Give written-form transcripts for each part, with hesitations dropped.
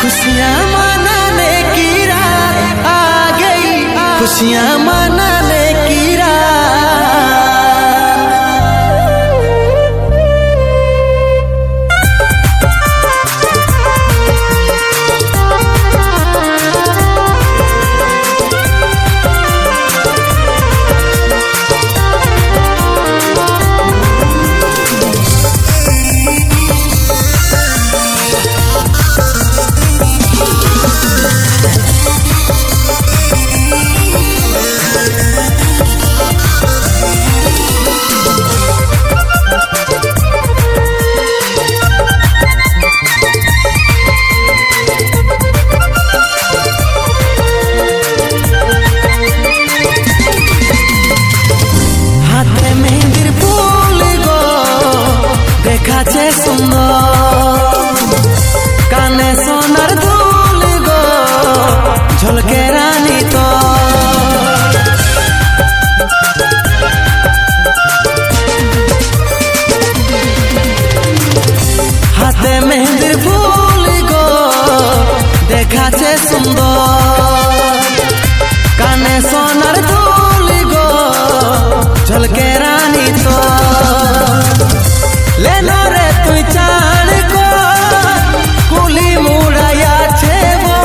खुशियाँ मनाने की रात आ गई, खुशियाँ मनाने की দেখাছে সুন্দর কানে সোনার দুল গো ঝলকে রানী তো হাতে মেহেন্দির ফুল গো দেখাছে সুন্দর কানে সোনার দুল গো ঝলকে রানী তো लेना रे तू चाण को कुली मुड़ाया छे वो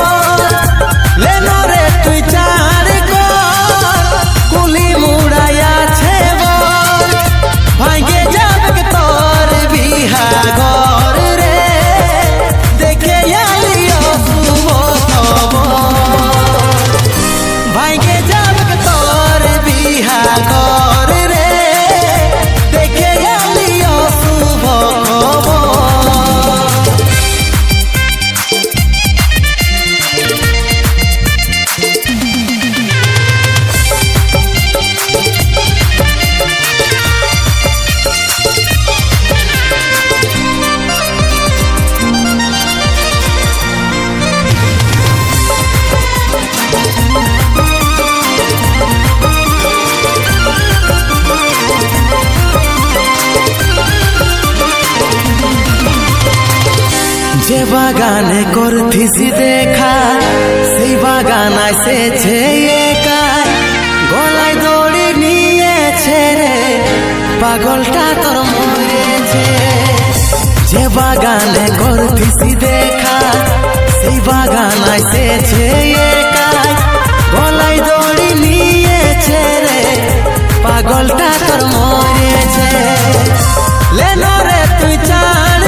लेना रे तू चाण को कुली मुड़ाया छे वो भागे जब तोर बिहा घर रे देखे आलियो वो भागे जब तोर बिहा घर रे देखे आलियो যে বাগানে করতিছি দেখা সেই বাগান এসেছে একাই গলায় দড়ি নিয়েছে রে পাগলটা তোর মরেছে যে বাগানে করতিছি দেখা সেই বাগান এসেছে একাই গলায় দড়ি নিয়েছে রে পাগলটা তোর মরেছে লেনা রে তুই চাণ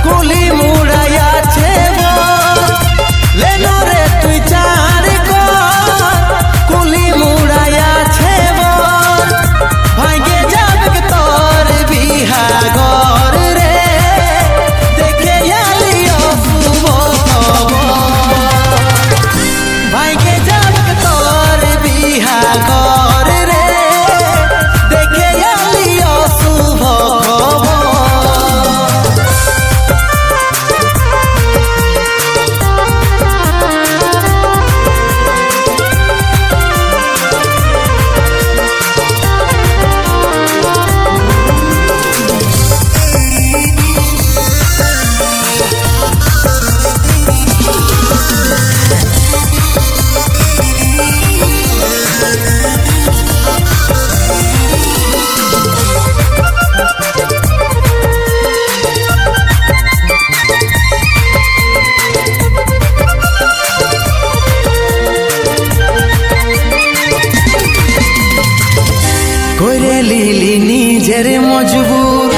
कुली मुड़ाया छे वो लेना रे तू चार को कुली मुड़ाया छे वो भागे जब तोर बिहा घर रे देखे आलियो वो भागे जब तोर बिहा घर रे देखे आलियो शुभ করে লিলি নিজের মজবুর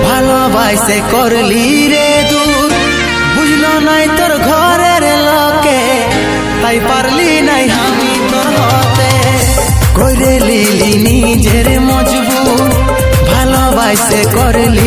ভালোবাসে করলি রে দূর বুঝলো নাই তোর ঘরের লোকে তাই পারলি নাই আমি তোর হতে করে লিলি নিজের মজবুর ভালোবাসে করলি